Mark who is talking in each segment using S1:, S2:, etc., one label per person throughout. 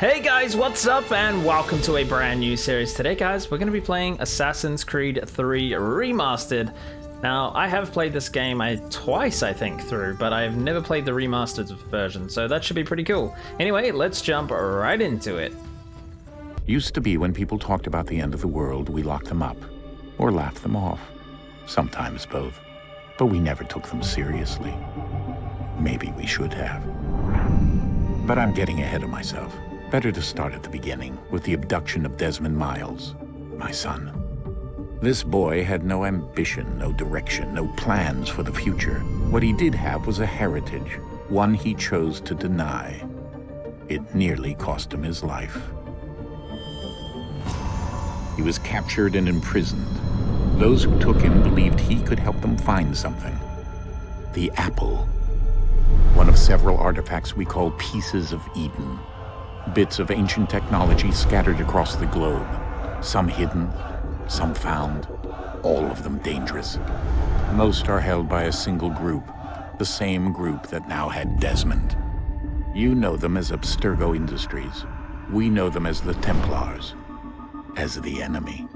S1: Hey guys, what's up and welcome to a brand new series. Today guys, we're going to be playing Assassin's Creed 3 Remastered. Now, I have played this game twice I think through, but I've never played the remastered version, so that should be pretty cool. Anyway, let's jump right into it.
S2: Used to be when people talked about the end of the world, we locked them up, or laughed them off. Sometimes both. But we never took them seriously. Maybe we should have. But I'm getting ahead of myself. Better to start at the beginning, with the abduction of Desmond Miles, my son. This boy had no ambition, no direction, no plans for the future. What he did have was a heritage, one he chose to deny. It nearly cost him his life. He was captured and imprisoned. Those who took him believed he could help them find something. The apple. One of several artifacts we call pieces of Eden. Bits of ancient technology scattered across the globe. Some hidden, some found, all of them dangerous. Most are held by a single group, the same group that now had Desmond. You know them as Abstergo Industries. We know them as the Templars, as the enemy.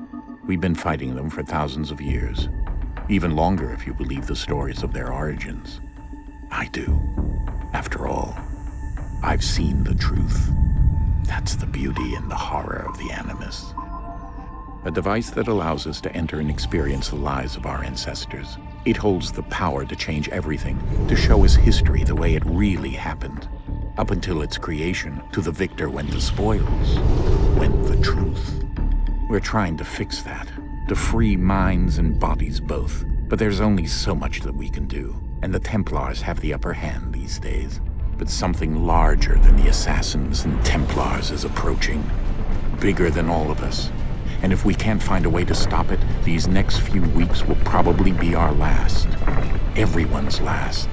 S2: We've been fighting them for thousands of years, even longer if you believe the stories of their origins. I do. After all, I've seen the truth. That's the beauty and the horror of the Animus. A device that allows us to enter and experience the lives of our ancestors. It holds the power to change everything, to show us history the way it really happened. Up until its creation, to the victor went the spoils, went the truth. We're trying to fix that, to free minds and bodies both. But there's only so much that we can do, and the Templars have the upper hand these days. But something larger than the Assassins and Templars is approaching, bigger than all of us. And if we can't find a way to stop it, these next few weeks will probably be our last. Everyone's last.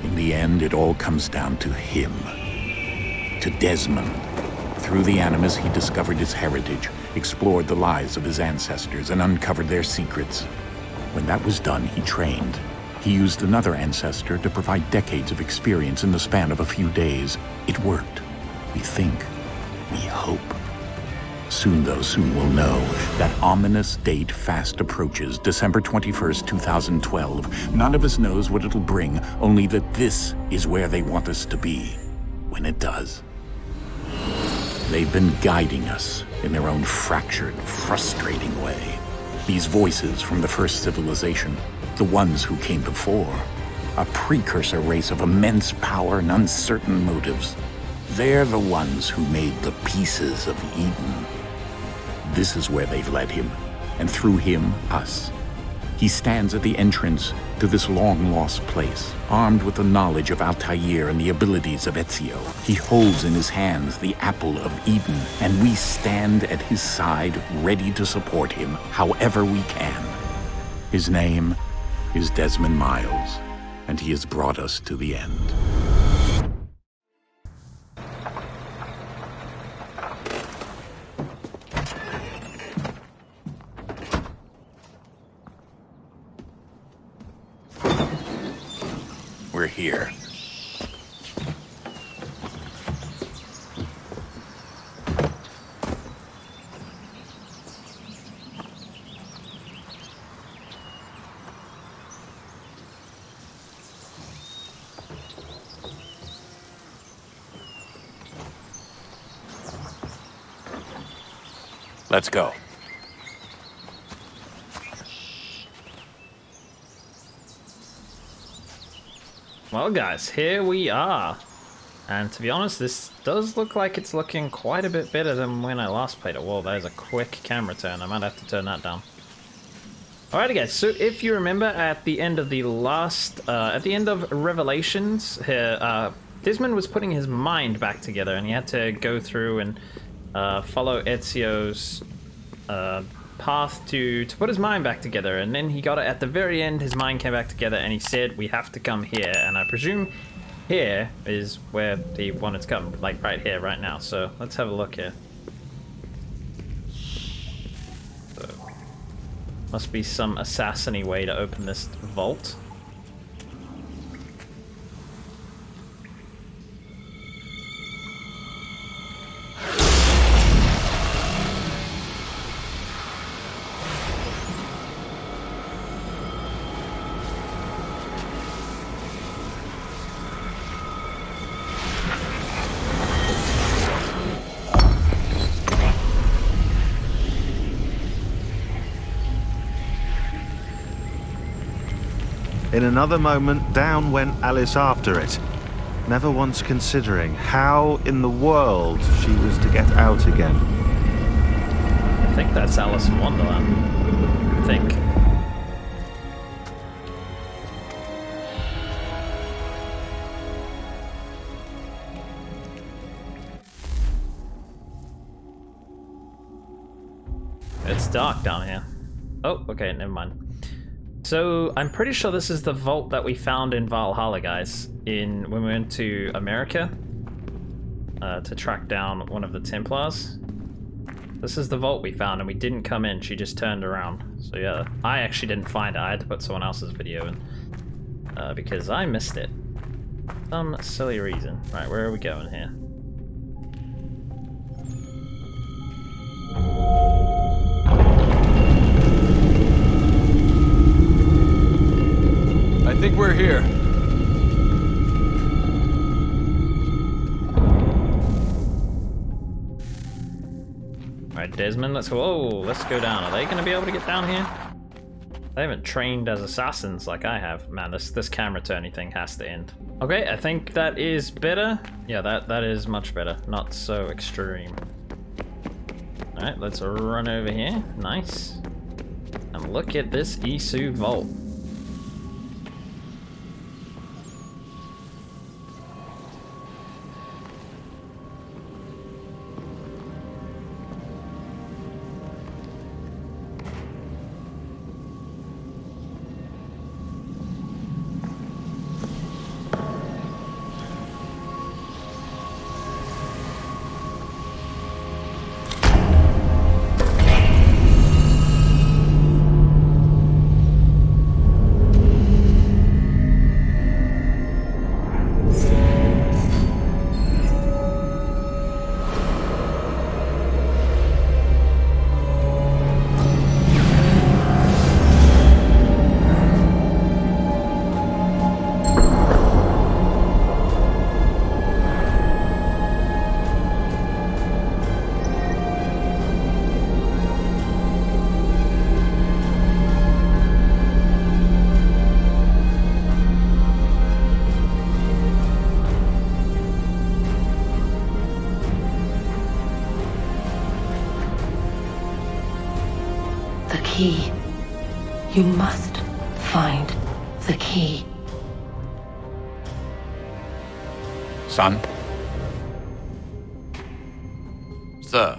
S2: In the end, it all comes down to him. To Desmond. Through the Animus, he discovered his heritage, explored the lives of his ancestors, and uncovered their secrets. When that was done, he trained. He used another ancestor to provide decades of experience in the span of a few days. It worked. We think. We hope. Soon, though, soon we'll know. That ominous date fast approaches, December 21st, 2012. None of us knows what it'll bring, only that this is where they want us to be, when it does. They've been guiding us in their own fractured, frustrating way. These voices from the first civilization, the ones who came before, a precursor race of immense power and uncertain motives. They're the ones who made the pieces of Eden. This is where they've led him, and through him, us. He stands at the entrance to this long-lost place, armed with the knowledge of Altair and the abilities of Ezio. He holds in his hands the apple of Eden, and we stand at his side, ready to support him however we can. His name is Desmond Miles, and he has brought us to the end. We're here. Let's go.
S1: Well guys, here we are. And to be honest, this does look like it's looking quite a bit better than when I last played it. Whoa, that is a quick camera turn. I might have to turn that down. Alrighty guys, so if you remember at the end of the at the end of Revelations, here, Desmond was putting his mind back together and he had to go through and follow Ezio's path to put his mind back together, and then he got it at the very end. His mind came back together and he said we have to come here, and I presume here is where he wanted to come, like right here, right now. So let's have a look here. So, must be some assassin-y way to open this vault.
S3: another moment, down went Alice after it, never once considering how in the world she was to get out again.
S1: I think that's Alice in Wonderland. I think. It's dark down here. Oh, okay, never mind. So, I'm pretty sure this is the vault that we found in Valhalla, guys, when we went to America to track down one of the Templars. This is the vault we found, and we didn't come in, she just turned around. So yeah, I actually didn't find it, I had to put someone else's video in, because I missed it. Some silly reason. Right, where are we going here?
S4: I think we're here.
S1: Alright, Desmond, let's go. Whoa, let's go down. Are they going to be able to get down here? They haven't trained as assassins like I have. Man, this camera turning thing has to end. Okay, I think that is better. Yeah, that is much better. Not so extreme. Alright, let's run over here. Nice. And look at this Isu vault.
S5: The key. You must find the key.
S2: Son?
S4: Sir.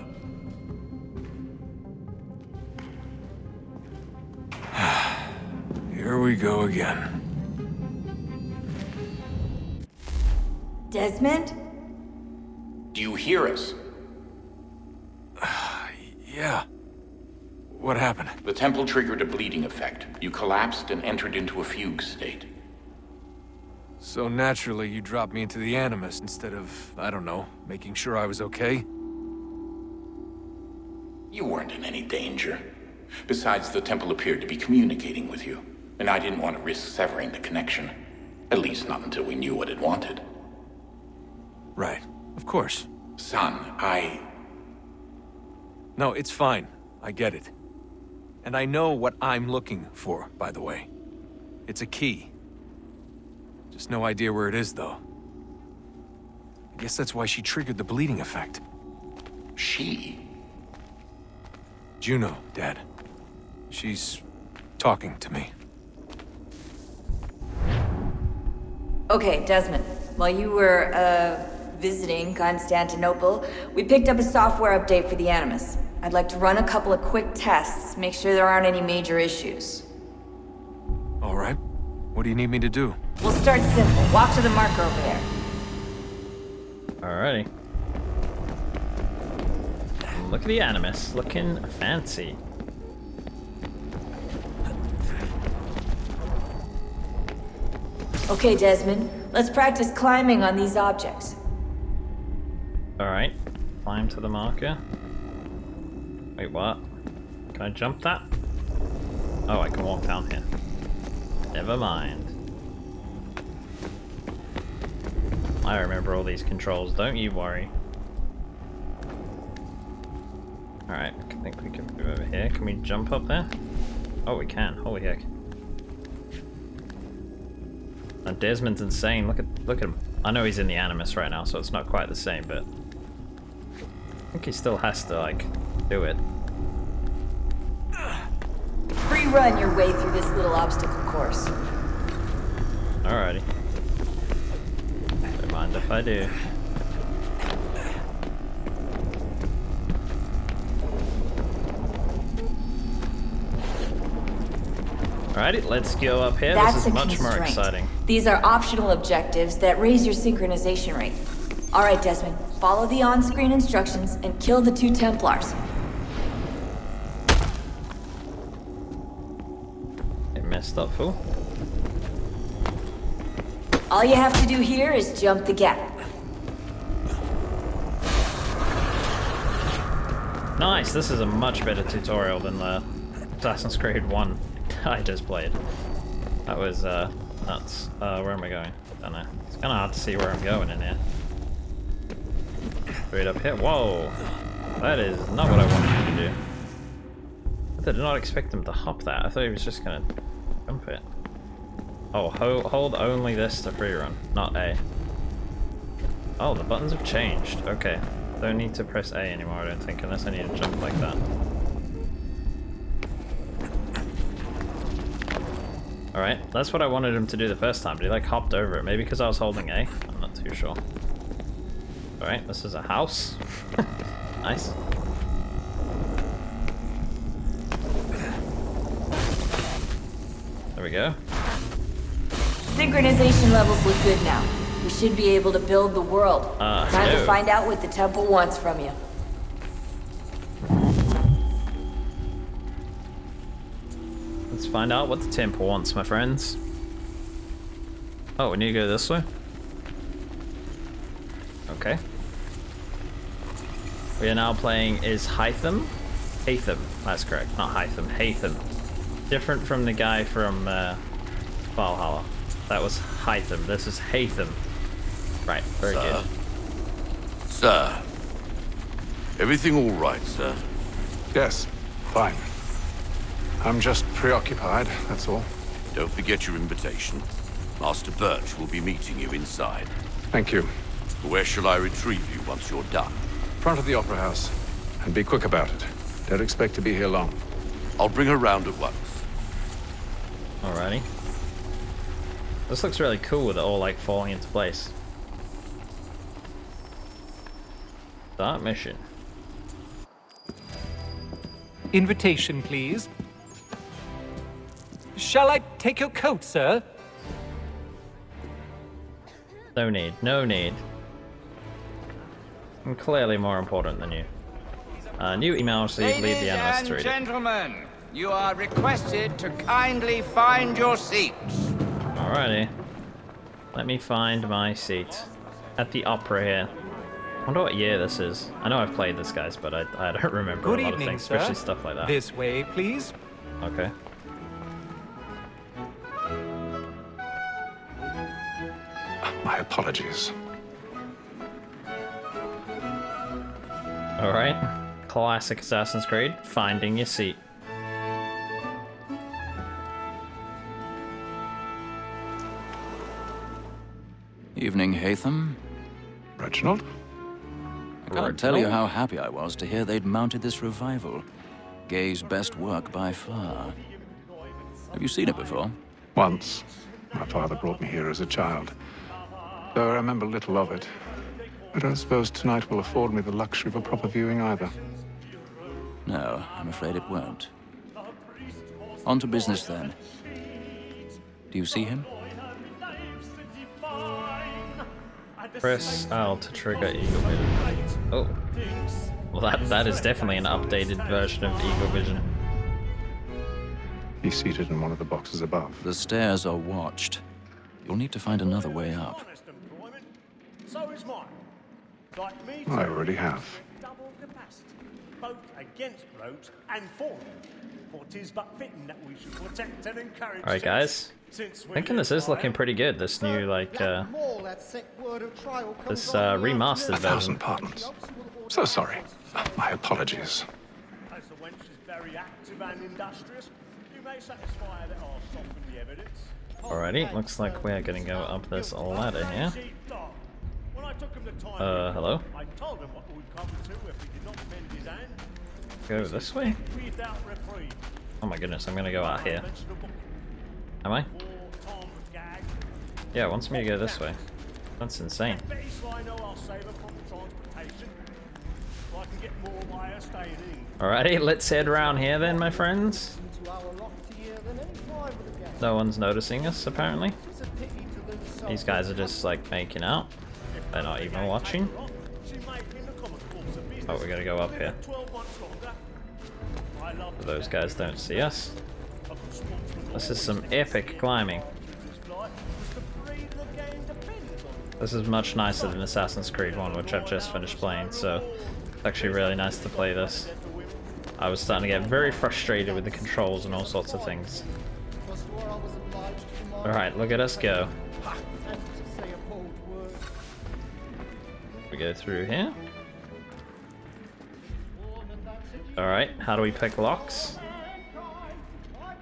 S4: Here we go again.
S6: Desmond?
S2: Do you hear us?
S4: Yeah. What happened?
S2: The temple triggered a bleeding effect. You collapsed and entered into a fugue state.
S4: So naturally, you dropped me into the Animus instead of, I don't know, making sure I was okay?
S2: You weren't in any danger. Besides, the temple appeared to be communicating with you, and I didn't want to risk severing the connection. At least not until we knew what it wanted.
S4: Right. Of course.
S2: Son,
S4: No, it's fine. I get it. And I know what I'm looking for, by the way. It's a key. Just no idea where it is, though. I guess that's why she triggered the bleeding effect.
S2: She?
S4: Juno, Dad. She's talking to me.
S6: Okay, Desmond. While you were, visiting Constantinople, we picked up a software update for the Animus. I'd like to run a couple of quick tests, make sure there aren't any major issues.
S4: All right. What do you need me to do?
S6: We'll start simple. Walk to the marker over there.
S1: Alrighty. Look at the Animus, looking fancy.
S6: Okay, Desmond. Let's practice climbing on these objects.
S1: Alright, climb to the marker. Wait, what? Can I jump that? Oh, I can walk down here. Never mind. I remember all these controls, don't you worry. Alright, I think we can move over here. Can we jump up there? Oh, we can. Holy heck. And Desmond's insane. Look at him. I know he's in the Animus right now, so it's not quite the same, but I think he still has to like do it.
S6: Free run your way through this little obstacle course.
S1: Alrighty. Don't mind if I do. Alrighty, let's go up here.
S6: That's
S1: this is much more exciting.
S6: These are optional objectives that raise your synchronization rate. Alright, Desmond, follow the on-screen instructions and kill the 2 Templars.
S1: Get messed up, fool.
S6: All you have to do here is jump the gap.
S1: Nice, this is a much better tutorial than the Assassin's Creed 1 I just played. That was nuts. Where am I going? Don't know. It's kind of hard to see where I'm going in here. Straight up here. Whoa! That is not what I wanted him to do. I did not expect him to hop that. I thought he was just gonna jump it. Oh, hold only this to free run, not A. Oh, the buttons have changed. Okay. Don't need to press A anymore, I don't think, unless I need to jump like that. Alright, that's what I wanted him to do the first time, but he like hopped over it. Maybe because I was holding A? I'm not too sure. Alright, this is a house. Nice. There we go.
S6: Synchronization levels look good now. We should be able to build the world. Time to find out what the temple wants from you.
S1: Let's find out what the temple wants, my friends. Oh, we need to go this way? Okay. We are now playing is HAYTHAM? HAYTHAM, that's correct. Not HAYTHAM, HAYTHAM. Different from the guy from Valhalla. That was HAYTHAM, this is HAYTHAM. Right, very good.
S7: Sir. Everything all right, sir?
S8: Yes, fine. I'm just preoccupied, that's all.
S7: Don't forget your invitation. Master Birch will be meeting you inside.
S8: Thank you.
S7: Where shall I retrieve you once you're done?
S8: Front of the Opera House. And be quick about it. Don't expect to be here long.
S7: I'll bring her round at once.
S1: Alrighty. This looks really cool with it all like falling into place. Start mission.
S9: Invitation, please. Shall I take your coat, sir?
S1: No need, no need. I'm clearly more important than you. New email, so you can leave the Animus to read it.
S10: Ladies and gentlemen, you are requested to kindly find your seats.
S1: Alrighty. Let me find my seat. At the opera here. I wonder what year this is. I know I've played this, guys, but I don't remember
S9: Good
S1: a lot
S9: evening,
S1: of things,
S9: sir.
S1: especially stuff like that.
S9: This way, please.
S1: Okay.
S8: My apologies.
S1: Alright. Classic Assassin's Creed. Finding your seat.
S11: Evening, Haytham.
S8: Reginald?
S11: I can't tell you how happy I was to hear they'd mounted this revival. Gay's best work by far. Have you seen it before?
S8: Once. My father brought me here as a child. Though I remember little of it. I don't suppose tonight will afford me the luxury of a proper viewing either.
S11: No, I'm afraid it won't. On to business then. Do you see him?
S1: Press L to trigger Eagle Vision. Oh. Well, that is definitely an updated version of Eagle Vision.
S8: He's seated in one of the boxes above.
S11: The stairs are watched. You'll need to find another way up.
S8: I already have.
S12: Double capacity, both against roads and for them. For 'tis but fitting that we should protect and encourage.
S1: Alright, guys. Thinking this is looking pretty good. This new, like, this remastered version.
S8: 1,000 pardons. So sorry. My apologies.
S12: As the wench is very active and industrious, you may satisfy that I'll soften the evidence.
S1: Alrighty, looks like we're gonna go up this ladder here. Hello? Go this way? Oh my goodness, I'm gonna go out here. Am I? Yeah, it wants me to go this way. That's insane. Alrighty, let's head around here then, my friends. No one's noticing us, apparently. These guys are just, like, making out. They're not even watching. Oh, we gotta go up here. So those guys don't see us. This is some epic climbing. This is much nicer than Assassin's Creed 1, which I've just finished playing, so it's actually really nice to play this. I was starting to get very frustrated with the controls and all sorts of things. Alright, look at us go. We go through here. Alright, how do we pick locks?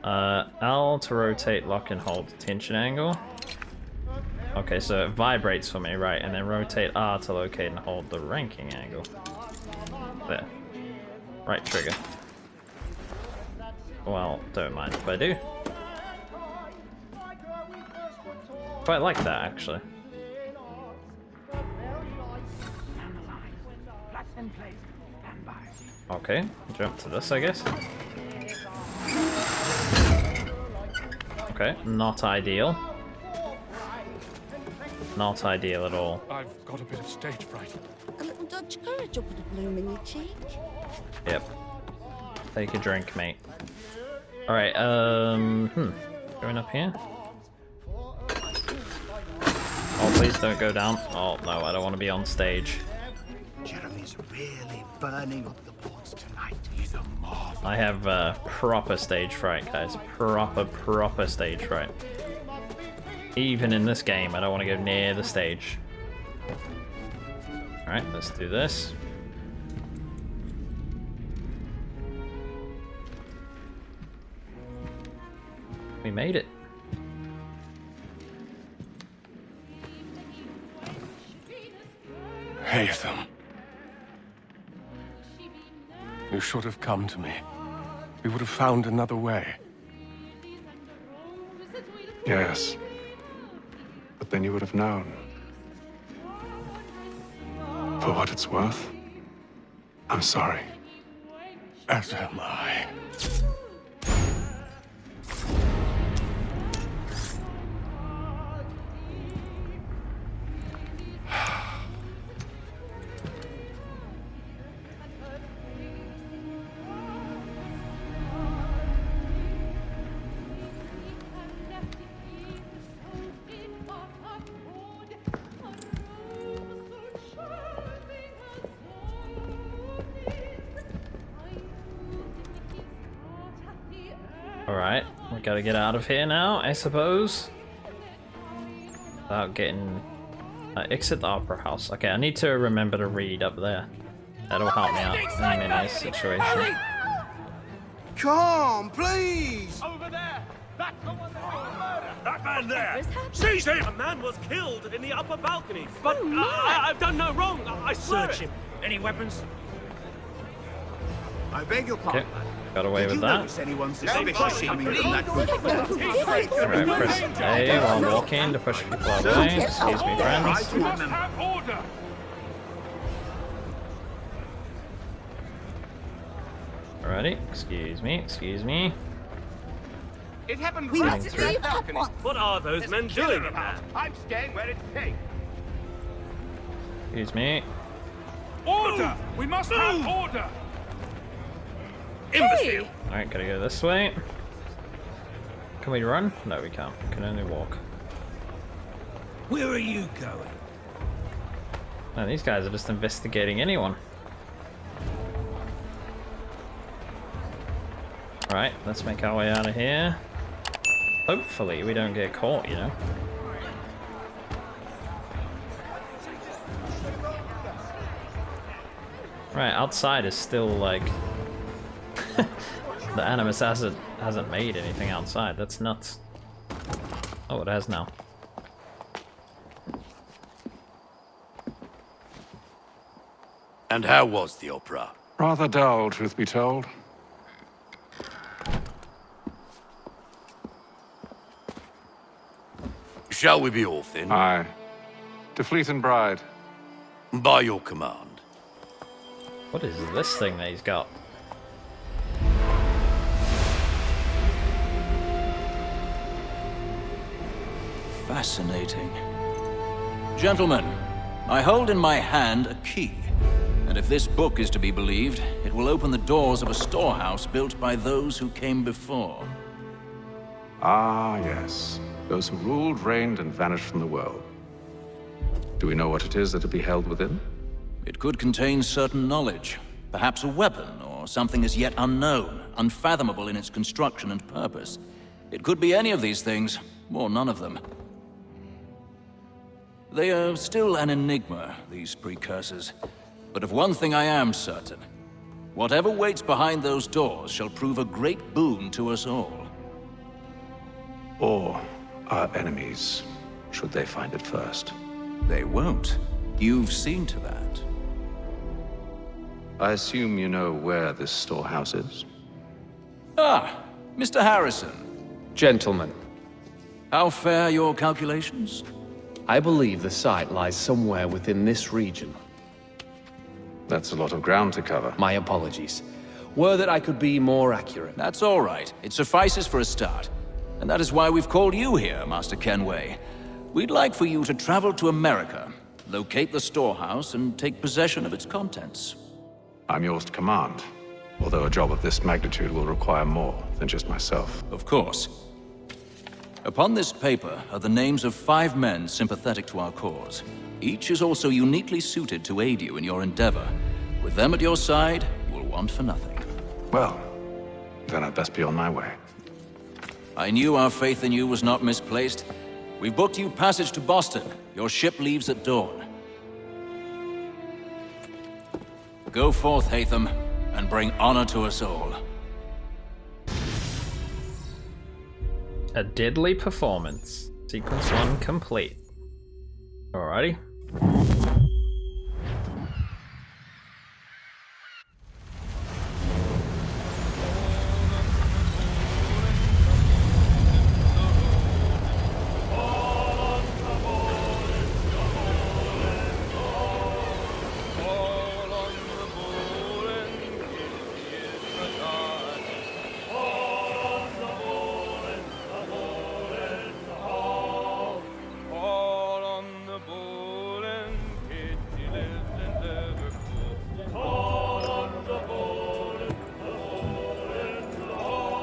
S1: L to rotate, lock and hold tension angle. Okay, so it vibrates for me, right, and then rotate R to locate and hold the ranking angle. There. Right trigger. Well, don't mind if I do. Quite like that, actually. Okay, jump to this, I guess. Okay, not ideal. Not ideal at all.
S8: I've got a bit of stage fright.
S13: A little Dutch courage up with a bloom in your cheek.
S1: Yep. Take a drink, mate. Alright, going up here? Oh, please don't go down. Oh, no, I don't want to be on stage.
S14: Jeremy's really burning up the boards tonight. He's a marvel.
S1: I have proper stage fright, guys. Proper stage fright. Even in this game, I don't want to go near the stage. Alright, let's do this. We made it.
S8: Haytham. You should have come to me. We would have found another way. Yes. But then you would have known. For what it's worth, I'm sorry. As am I.
S1: Alright, we gotta get out of here now, I suppose. Without getting... exit the opera house. Okay, I need to remember to read up there. That'll help me out in this situation.
S14: Come, please!
S12: Over there! That's the one that man there! Seize him! A man was killed in the upper balcony. But I've done no wrong. I swear
S14: Search him.
S12: Any weapons?
S14: I beg your pardon.
S1: Okay, got away with that.
S14: Anyone suspicious coming from that group?
S1: Alright, press A while walking to push people out of the way. Excuse me, friends.
S12: You must have order!
S1: Alrighty, excuse me.
S10: It happened
S13: We
S10: right
S13: must
S10: through
S13: leave
S10: the balcony.
S12: What are those men doing in there?
S10: I'm staying where it's safe.
S1: Excuse me.
S12: Order! We must have order! Imbecile!
S1: Alright, gotta go this way. Can we run? No, we can't. We can only walk.
S12: Where are you going?
S1: No, these guys are just investigating anyone. Alright, let's make our way out of here. Hopefully we don't get caught, you know. Right, outside is still like... the Animus hasn't made anything outside. That's nuts. Oh, it has now.
S7: And how was the opera?
S8: Rather dull, truth be told.
S7: Shall we be off then?
S8: Aye. To Fleet and Bride.
S7: By your command.
S1: What is this thing that he's got?
S11: Fascinating. Gentlemen, I hold in my hand a key. And if this book is to be believed, it will open the doors of a storehouse built by those who came before.
S8: Ah, yes. Those who ruled, reigned, and vanished from the world. Do we know what it is that will be held within?
S11: It could contain certain knowledge. Perhaps a weapon, or something as yet unknown, unfathomable in its construction and purpose. It could be any of these things, or none of them. They are still an enigma, these precursors. But of one thing I am certain. Whatever waits behind those doors shall prove a great boon to us all.
S8: Or our enemies, should they find it first.
S11: They won't. You've seen to that.
S8: I assume you know where this storehouse is?
S11: Ah, Mr. Harrison.
S15: Gentlemen.
S11: How fare your calculations?
S15: I believe the site lies somewhere within this region.
S8: That's a lot of ground to cover.
S15: My apologies. Were that I could be more accurate.
S11: That's all right. It suffices for a start. And that is why we've called you here, Master Kenway. We'd like for you to travel to America, locate the storehouse, and take possession of its contents.
S8: I'm yours to command, although a job of this magnitude will require more than just myself.
S11: Of course. Upon this paper are the names of 5 men sympathetic to our cause. Each is also uniquely suited to aid you in your endeavor. With them at your side, you will want for nothing.
S8: Well, then I'd best be on my way.
S11: I knew our faith in you was not misplaced. We've booked you passage to Boston. Your ship leaves at dawn. Go forth, Haytham, and bring honor to us all.
S1: A deadly performance. Sequence 1 complete. Alrighty.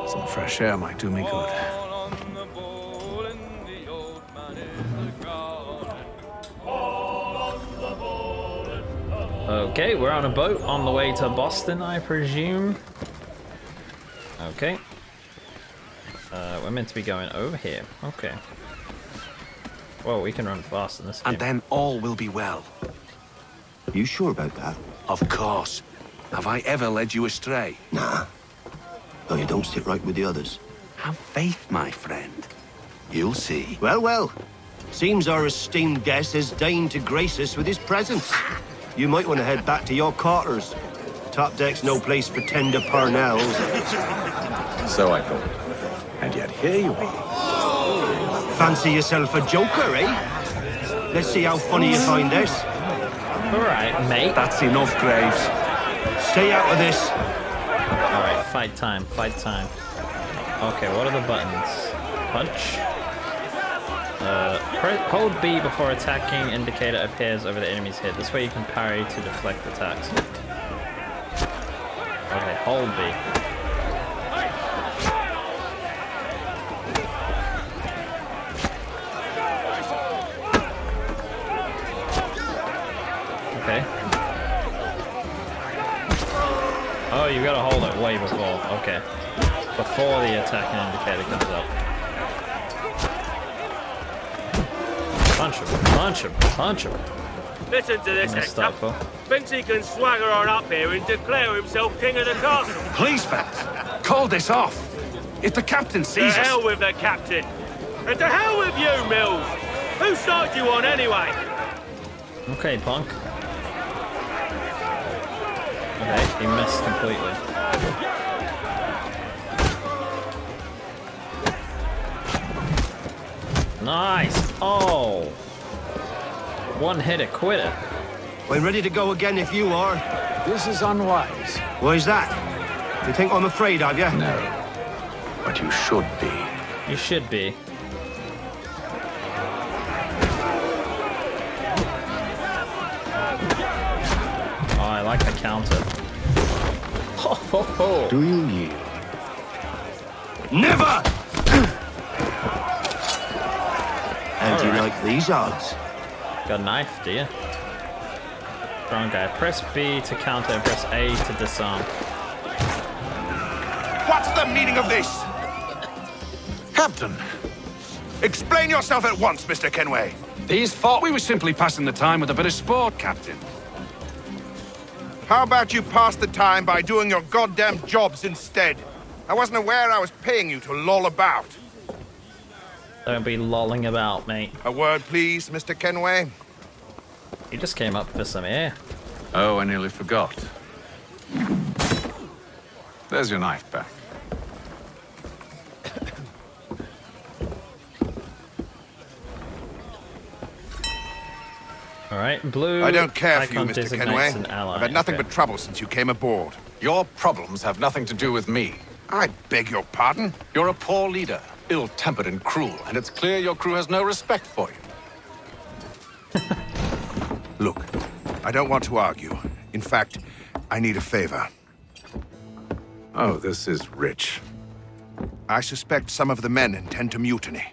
S8: Some fresh air might do me good.
S1: Okay, we're on a boat on the way to Boston, I presume. Okay. We're meant to be going over here. Okay. Well, we can run fast in this game.
S14: And then all will be well.
S16: You sure about that?
S14: Of course. Have I ever led you astray?
S16: Nah. No, you don't sit right with the others.
S14: Have faith, my friend. You'll see.
S16: Well, well. Seems our esteemed guest has deigned to grace us with his presence. You might want to head back to your quarters. Top deck's no place for tender parnells.
S8: So I thought. And yet here you are.
S16: Fancy yourself a joker, eh? Let's see how funny you find this.
S1: Alright, mate.
S14: That's enough, Graves.
S16: Stay out of this.
S1: Alright, fight time, fight time. Okay, what are the buttons? Punch. Hold B before attacking indicator appears over the enemy's head. This way you can parry to deflect attacks. Okay, hold B. Okay. Oh, you gotta hold it way before. Okay. Before the attacking indicator comes up. Punch him, punch him, punch him.
S12: Listen to this, Hector. Thinks he can swagger on up here and declare himself king of the castle.
S14: Please, fellas, call this off. If the captain
S12: To
S14: sees us...
S12: hell with the captain. And to hell with you, Mills! Whose side you on, anyway?
S1: Okay, punk. Okay, he missed completely. Nice! Oh! One hitter quitter.
S16: I'm ready to go again if you are.
S8: This is unwise.
S16: Why is that? You think I'm afraid of you?
S8: No. But you should be.
S1: You should be. Oh, I like the counter. Ho, ho, ho.
S8: Do you yield?
S16: Never! How do you like these odds?
S1: Got a knife, do you? Strong guy. Press B to counter and press A to disarm.
S17: What's the meaning of this?
S7: Captain!
S17: Explain yourself at once, Mr. Kenway.
S7: These thought we were simply passing the time with a bit of sport, Captain.
S17: How about you pass the time by doing your goddamn jobs instead? I wasn't aware I was paying you to loll about.
S1: Don't be lolling about, mate.
S17: A word, please, Mr. Kenway.
S1: You just came up for some air.
S8: Oh, I nearly forgot. There's your knife back.
S1: All right, blue.
S17: I don't care for you,
S1: icon
S17: Mr.
S1: designates
S17: Kenway.
S1: an ally.
S17: I've had nothing
S1: Okay.
S17: but trouble since you came aboard.
S8: Your problems have nothing to do with me.
S17: I beg your pardon?
S8: You're a poor leader, ill-tempered and cruel, and it's clear your crew has no respect for you.
S17: Look, I don't want to argue. In fact, I need a favor.
S8: Oh, this is rich.
S17: I suspect some of the men intend to mutiny.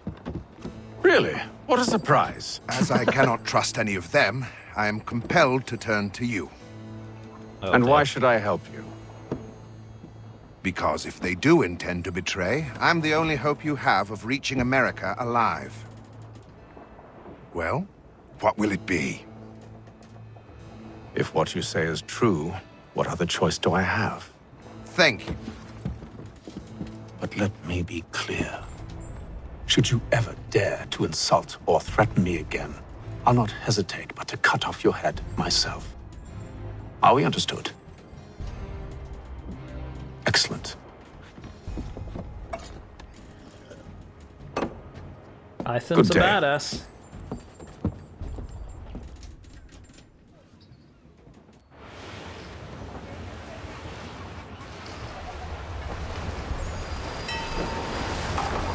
S8: Really? What a surprise.
S17: As I cannot trust any of them, I am compelled to turn to you.
S1: Oh,
S8: And
S1: dear.
S8: why should I help you?
S17: Because if they do intend to betray, I'm the only hope you have of reaching America alive. Well, what will it be?
S8: If what you say is true, what other choice do I have?
S17: Thank you.
S8: But let me be clear. Should you ever dare to insult or threaten me again, I'll not hesitate but to cut off your head myself. Are we understood? Excellent.
S1: Hytham's a
S8: Good day.
S1: badass.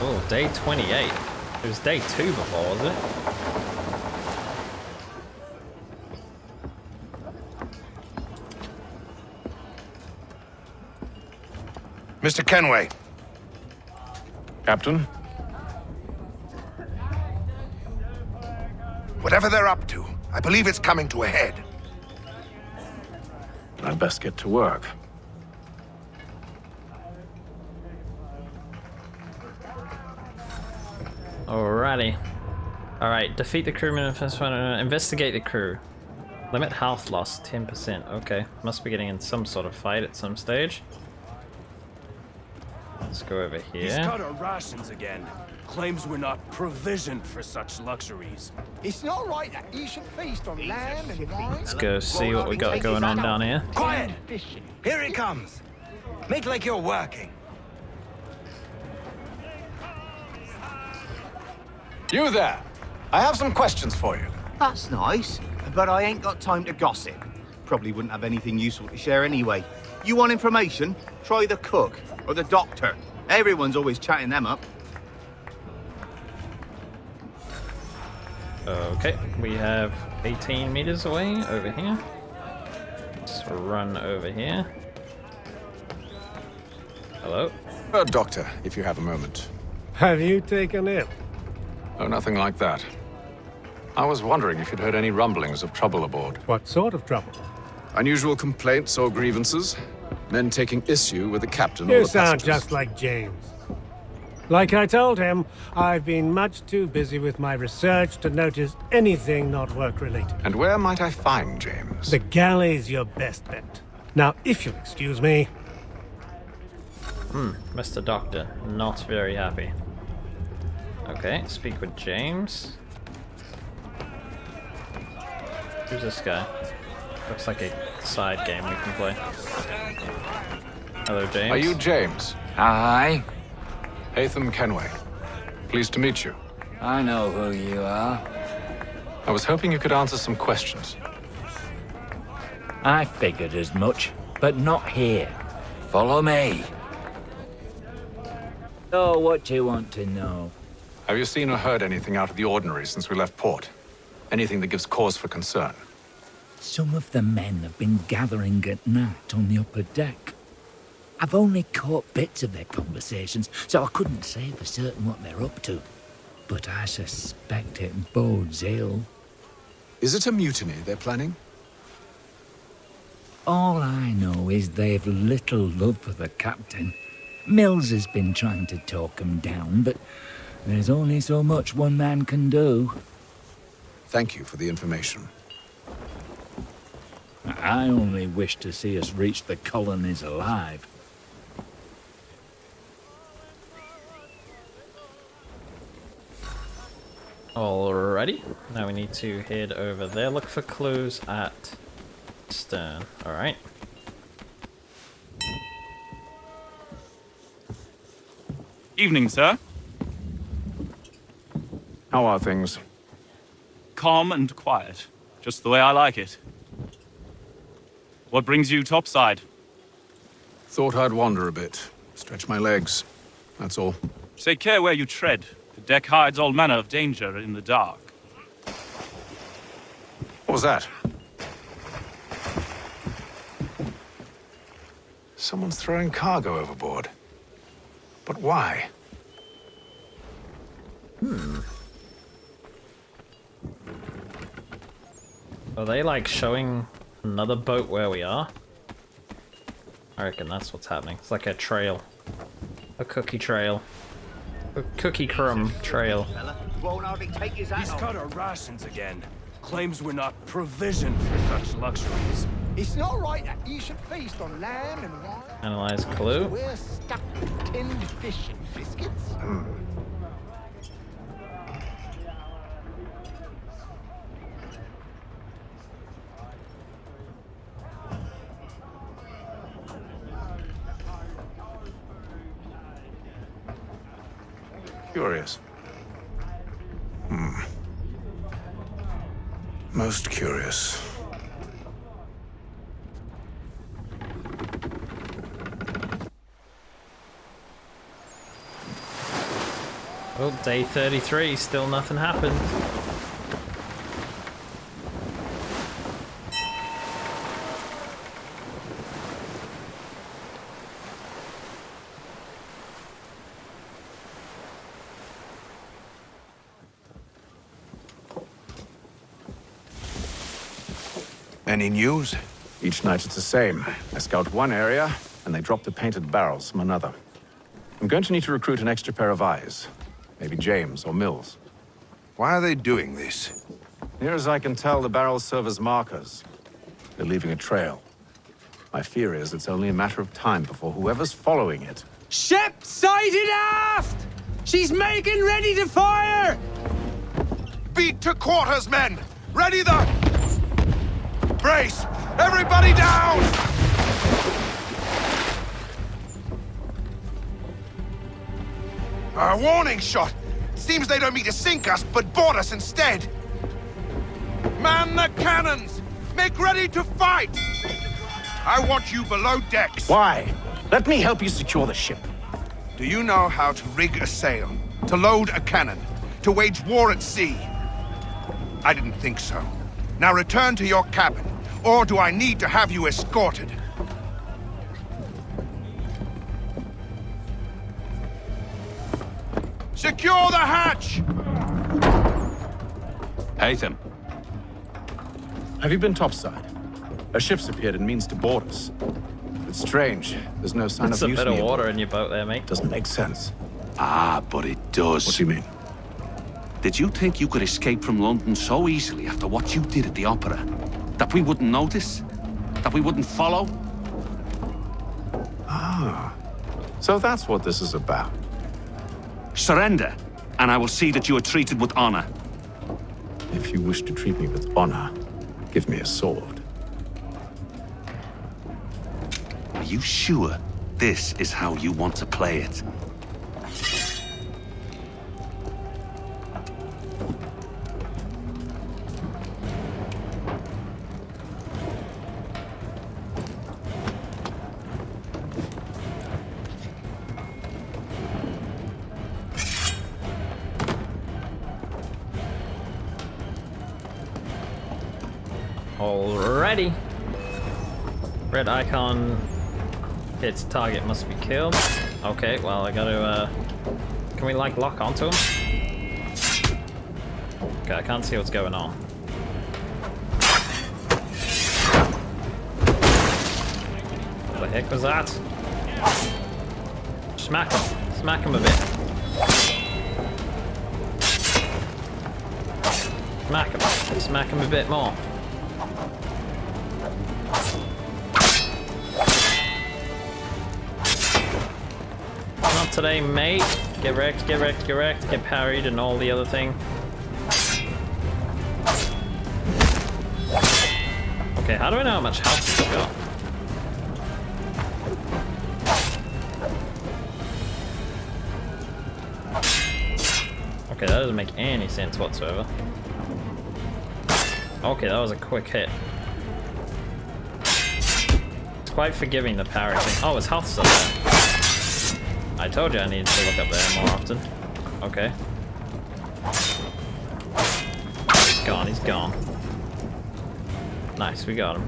S1: Oh, day 28. It was day 2 before, was it?
S17: Mr. Kenway.
S8: Captain?
S17: Whatever they're up to, I believe it's coming to a head.
S8: I'd best get to work.
S1: Alrighty. Alright, defeat the crewman and investigate the crew. Limit health loss 10%. Okay, must be getting in some sort of fight at some stage. Let's go over
S12: He's
S1: here.
S12: cut our rations again. Claims we're not provisioned for such luxuries.
S14: It's not right that you should feast on lamb and wine.
S1: Let's go see what we got going on down here.
S10: Quiet! Here he comes. Make like you're working.
S8: You there! I have some questions for you.
S14: That's nice, but I ain't got time to gossip. Probably wouldn't have anything useful to share anyway. You want information? Try the cook or the doctor. Everyone's always chatting them up.
S1: Okay, we have 18 meters away over here. Let's run over here. Hello?
S8: Doctor, if you have a moment.
S12: Have you taken ill?
S8: Oh, nothing like that. I was wondering if you'd heard any rumblings of trouble aboard.
S12: What sort of trouble?
S8: Unusual complaints or grievances? Men taking issue with the captain or
S12: You
S8: the
S12: sound
S8: passengers?
S12: just like James. Like I told him, I've been much too busy with my research to notice anything not work-related.
S8: And where might I find James?
S12: The galley's your best bet. Now, if you'll excuse me.
S1: Mr. Doctor, not very happy. Okay, speak with James. Who's this guy? Looks like a side game we can play. Hello, James.
S18: Are you James?
S19: Aye.
S18: HAYTHAM KENWAY. Pleased to meet you.
S19: I know who you are.
S18: I was hoping you could answer some questions.
S19: I figured as much, but not here. Follow me. So, what do you want to know?
S18: Have you seen or heard anything out of the ordinary since we left port? Anything that gives cause for concern?
S19: Some of the men have been gathering at night on the upper deck. I've only caught bits of their conversations, so I couldn't say for certain what they're up to. But I suspect it bodes ill.
S18: Is it a mutiny they're planning?
S19: All I know is they've little love for the captain. Mills has been trying to talk him down, but there's only so much one man can do.
S18: Thank you for the information.
S19: I only wish to see us reach the colonies alive.
S1: Alrighty, now we need to head over there, look for clues at stern. Alright.
S20: Evening, sir.
S18: How are things?
S20: Calm and quiet, just the way I like it. What brings you topside?
S18: Thought I'd wander a bit, stretch my legs, that's all.
S20: Take care where you tread. The deck hides all manner of danger in the dark.
S18: What was that? Someone's throwing cargo overboard. But why?
S1: Are they like showing another boat where we are? I reckon that's what's happening. It's like a trail. A cookie trail. A cookie crumb trail.
S12: He's cut our rations again. Claims we're not provisioned for such luxuries.
S21: It's not right that you should feast on lamb and wine.
S1: Analyze clue.
S21: We're stuck with tinned fish and biscuits.
S18: Curious. Most curious.
S1: Well, day 33, still nothing happened.
S17: Any news?
S18: Each night it's the same. I scout one area, and they drop the painted barrels from another. I'm going to need to recruit an extra pair of eyes. Maybe James or Mills.
S17: Why are they doing this?
S18: Near as I can tell, the barrels serve as markers. They're leaving a trail. My fear is it's only a matter of time before whoever's following it...
S10: Ship sighted aft! She's making ready to fire!
S17: Beat to quarters, men! Ready the... Brace! Everybody down! A warning shot! Seems they don't mean to sink us, but board us instead! Man the cannons! Make ready to fight! I want you below decks.
S18: Why? Let me help you secure the ship.
S17: Do you know how to rig a sail? To load a cannon? To wage war at sea? I didn't think so. Now return to your cabin, or do I need to have you escorted? Secure the hatch!
S18: HAYTHAM. Have you been topside? A ship's appeared and means to board us. It's strange. There's no sign
S1: There's
S18: of
S1: a
S18: mutiny.
S1: bit of water in your boat there, mate.
S18: Doesn't make sense.
S7: Ah, but it does.
S18: What do you mean?
S7: Did you think you could escape from London so easily after what you did at the opera? That we wouldn't notice? That we wouldn't follow?
S18: Ah. So that's what this is about.
S7: Surrender. and I will see that you are treated with honor.
S18: If you wish to treat me with honor, give me a sword.
S7: Are you sure this is how you want to play it?
S1: Alrighty. Red icon hits target must be killed. Okay, well I gotta can we like lock onto him? Okay, I can't see what's going on. What the heck was that? Smack him. Smack him a bit. Smack him. Smack him a bit more. Not today, mate. Get wrecked, get wrecked, get wrecked, get parried and all the other thing. Okay, how do I know how much health he's got? Okay, that doesn't make any sense whatsoever. Okay, that was a quick hit. It's quite forgiving, the parry thing. Oh, his health's still there. I told you I needed to look up there more often. Okay. He's gone, he's gone. Nice, we got him.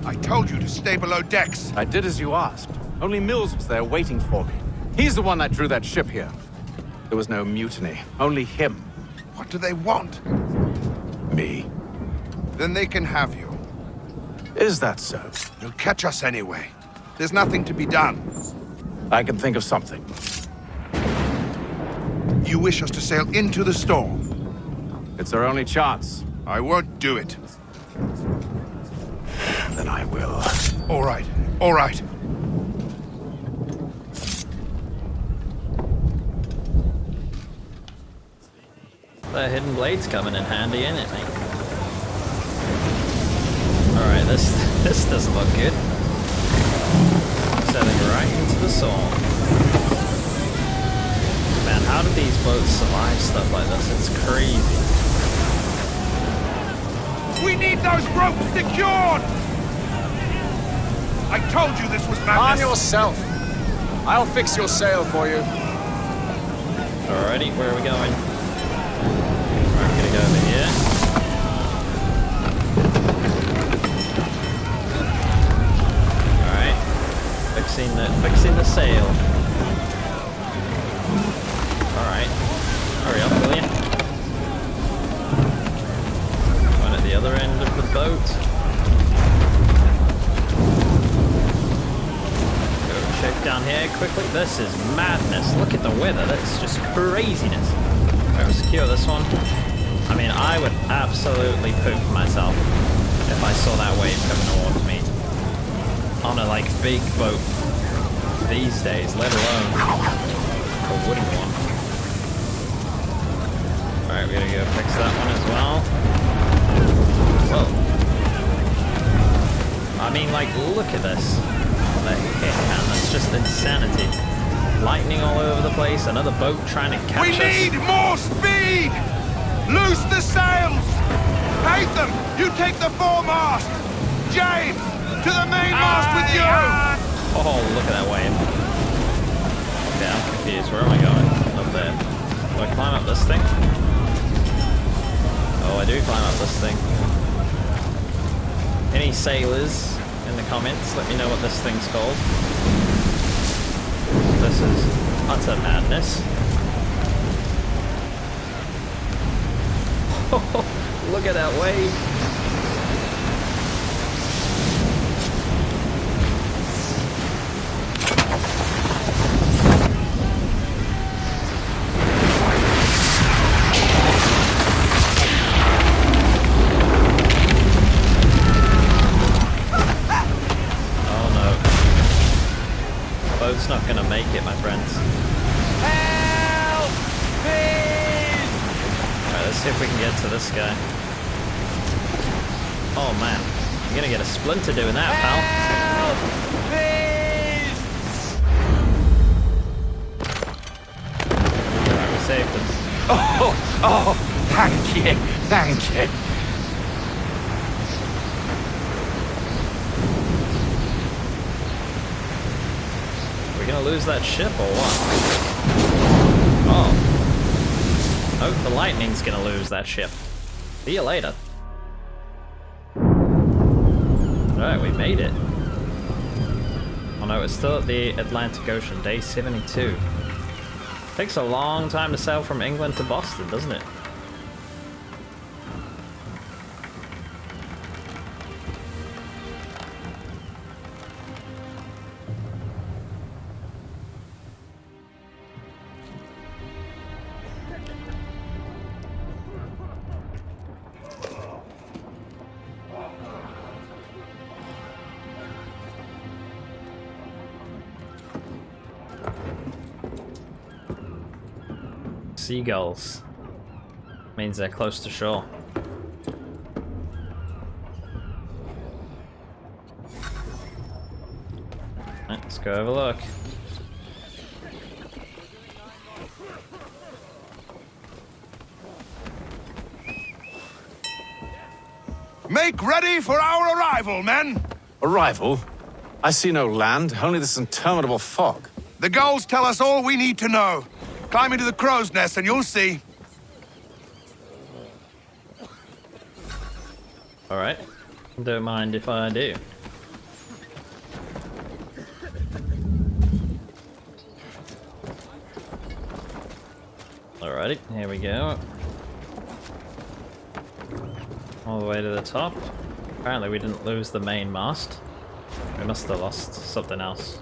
S17: I told you to stay below decks.
S18: I did as you asked. Only Mills was there waiting for me. He's the one that drew that ship here. There was no mutiny, only him.
S17: What do they want?
S18: Me.
S17: Then they can have you.
S18: Is that so?
S17: They'll catch us anyway. There's nothing to be done.
S18: I can think of something.
S17: You wish us to sail into the storm?
S18: It's our only chance.
S17: I won't do it.
S18: Then I will.
S17: All right, all right.
S1: The hidden blade's coming in handy, ain't it, mate? Alright, this doesn't look good. Sailing right into the storm. Man, how do these boats survive stuff like this? It's crazy.
S17: We need those ropes secured! I told you this was madness.
S18: On yourself. I'll fix your sail for you.
S1: Alrighty, where are we going? Alright, we're gonna go over here. Alright. Fixing the sail. Alright. Hurry up, will you? One at the other end of the boat. Go check down here quickly. This is madness. Look at the weather. That's just craziness. Alright, we'll secure this one. I mean, I would absolutely poop myself if I saw that wave coming towards me on a, like, big boat these days, let alone a wooden one. Alright, we're gonna go fix that one as well. Whoa. I mean, like, look at this. What the heck, man? That's just insanity. Lightning all over the place, another boat trying to catch us.
S17: We need more speed! Loose the sails! Haytham, you take the foremast! James, to the mainmast with you!
S1: Oh, look at that wave. Okay, I'm confused. Where am I going? Up there. Do I climb up this thing? Oh, I do climb up this thing. Any sailors in the comments, let me know what this thing's called. This is utter madness. Look at that wave. Oh no. Boat's not gonna make it, my friends. see if we can get to this guy. Oh man, you're gonna get a splinter doing that, pal. Alright, we saved him.
S17: Oh, thank you, thank you.
S1: We're gonna lose that ship or what? Oh. Oh, the lightning's gonna lose that ship. See you later. Alright, we made it. Oh no, it's still at the Atlantic Ocean, day 72. Takes a long time to sail from England to Boston, doesn't it? Seagulls. Means they're close to shore. Right, let's go have a look.
S17: Make ready for our arrival, men!
S18: Arrival? I see no land, only this interminable fog.
S17: The gulls tell us all we need to know. Climb into the crow's nest and you'll see.
S1: Alright. Don't mind if I do. Alrighty, here we go. All the way to the top. Apparently we didn't lose the main mast. We must have lost something else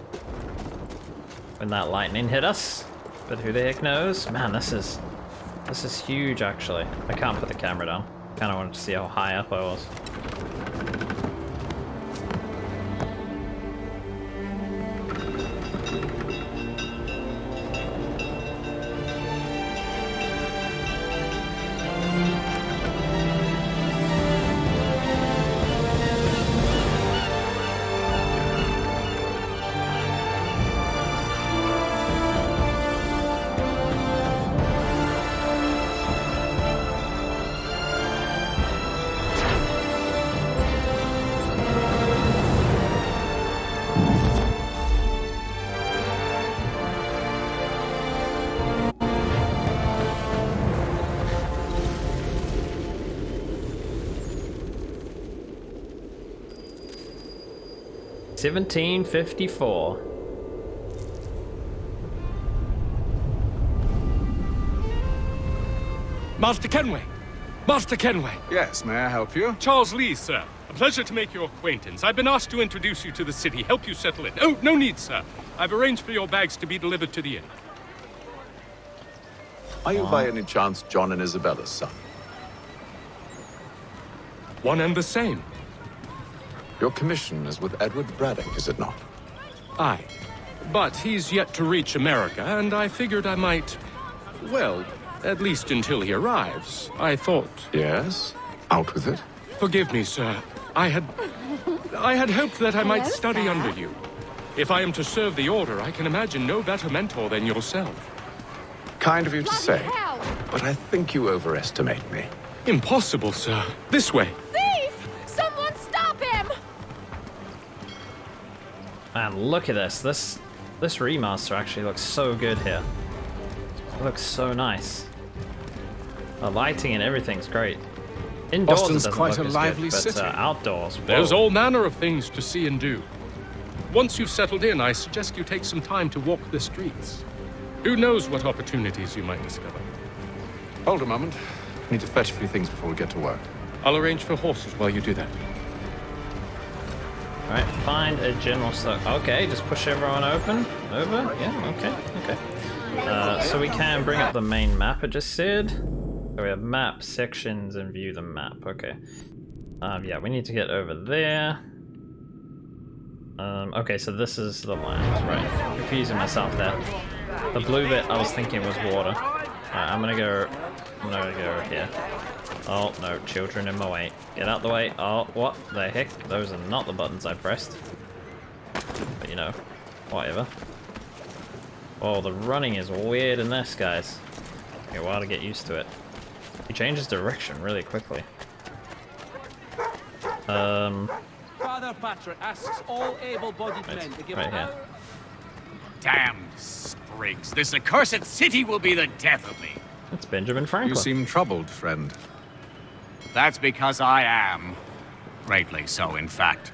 S1: when that lightning hit us. But who the heck knows? Man, this is huge actually. I can't put the camera down. Kinda wanted to see how high up I was. $17.54.
S12: Master Kenway! Master Kenway!
S18: Yes, may I help you?
S12: Charles Lee, sir. A pleasure to make your acquaintance. I've been asked to introduce you to the city, help you settle in. Oh, no need, sir. I've arranged for your bags to be delivered to the inn.
S18: Are you by any chance John and Isabella's son?
S12: One and the same.
S18: Your commission is with Edward Braddock, is it not?
S12: Aye. But he's yet to reach America, and I figured I might... Well, at least until he arrives, I thought...
S18: Yes? Out with it.
S12: Forgive me, sir. I had hoped that I might study under you. If I am to serve the Order, I can imagine no better mentor than yourself.
S18: Kind of you to say, but I think you overestimate me.
S12: Impossible, sir. This way.
S3: Thief! Someone stop him!
S1: Man, look at this. This remaster actually looks so good here. It looks so nice. The lighting and everything's great. Indoors
S18: Boston's
S1: it doesn't
S18: quite
S1: look
S18: a
S1: as
S18: lively
S1: good, but,
S18: city.
S1: Outdoors, whoa.
S12: There's all manner of things to see and do. Once you've settled in, I suggest you take some time to walk the streets. Who knows what opportunities you might discover.
S18: Hold a moment. I need to fetch a few things before we get to work.
S12: I'll arrange for horses while you do that.
S1: Alright, find a general store. Okay, just push everyone open. Over? Yeah, okay. So we can bring up the main map, it just said. So we have map, sections, and view the map. Okay. Yeah, we need to get over there. Okay, so this is the land, right. Confusing myself there. The blue bit I was thinking was water. Alright, I'm gonna go I'm gonna go over here. Oh, no, children in my way. Get out the way. Oh, what the heck? Those are not the buttons I pressed. But you know, whatever. Oh, the running is weird in this, guys. Take a while to get used to it. He changes direction really quickly.
S10: Father Patrick asks all able-bodied men to give
S1: right here.
S5: Damn sprigs. This accursed city will be the death of me.
S1: It's Benjamin Franklin.
S18: You seem troubled, friend.
S5: That's because I am. Greatly so, in fact.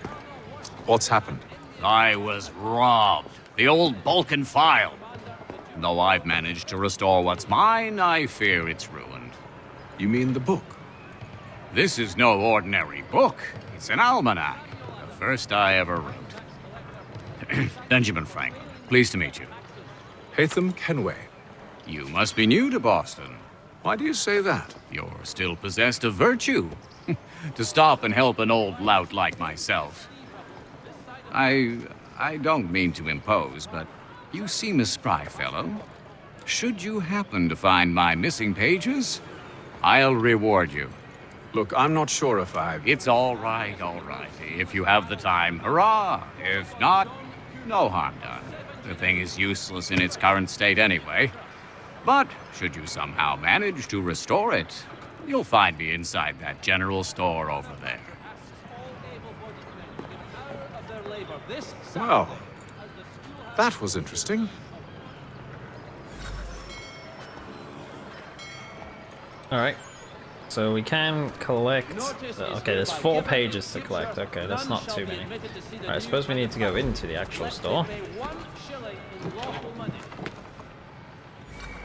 S18: What's happened?
S5: I was robbed. The old Balkan file. Though I've managed to restore what's mine, I fear it's ruined.
S18: You mean the book?
S5: This is no ordinary book. It's an almanac. The first I ever wrote. Benjamin Franklin. Pleased to meet you.
S18: HAYTHAM KENWAY.
S5: You must be new to Boston.
S18: Why do you say that?
S5: You're still possessed of virtue. To stop and help an old lout like myself. I don't mean to impose, but you seem a spry fellow. Should you happen to find my missing pages, I'll reward you.
S18: Look, I'm not sure if I...
S5: It's all right, all right. If you have the time, hurrah! If not, no harm done. The thing is useless in its current state anyway. But should you somehow manage to restore it, you'll find me inside that general store over there.
S18: Well, that was interesting.
S1: Alright. So we can collect... Okay, there's 4 pages to collect. Okay, that's not too many. Alright, I suppose we need to go into the actual store.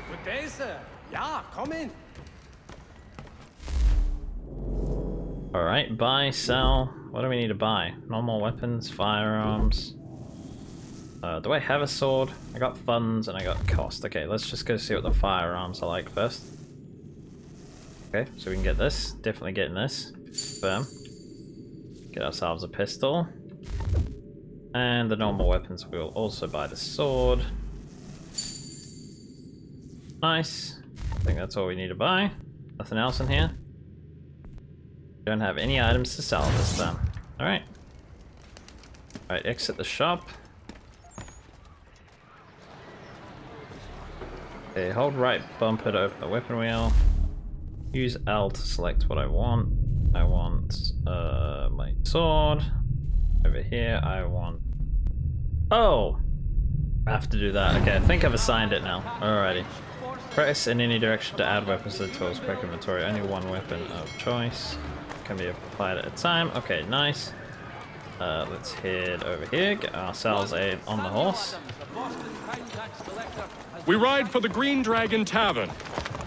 S12: Good day, sir. Yeah, come in.
S1: Alright, buy, sell. What do we need to buy? Normal weapons, firearms. Do I have a sword? I got funds and I got cost. Okay, let's just go see what the firearms are like first. Okay, so we can get this. Definitely getting this. Boom. Get ourselves a pistol. And the normal weapons, we'll also buy the sword. Nice. I think that's all we need to buy. Nothing else in here. Don't have any items to sell this time. Alright. Alright, exit the shop. Okay, hold right bumper to open the weapon wheel. Use L to select what I want. I want my sword. Over here, I want... Oh! I have to do that. Okay, I think I've assigned it now. Alrighty. Press in any direction to add weapons to the tool's quick inventory. Only one weapon of choice can be applied at a time. Okay, nice. Let's head over here, get ourselves on the horse.
S22: We ride for the Green Dragon Tavern.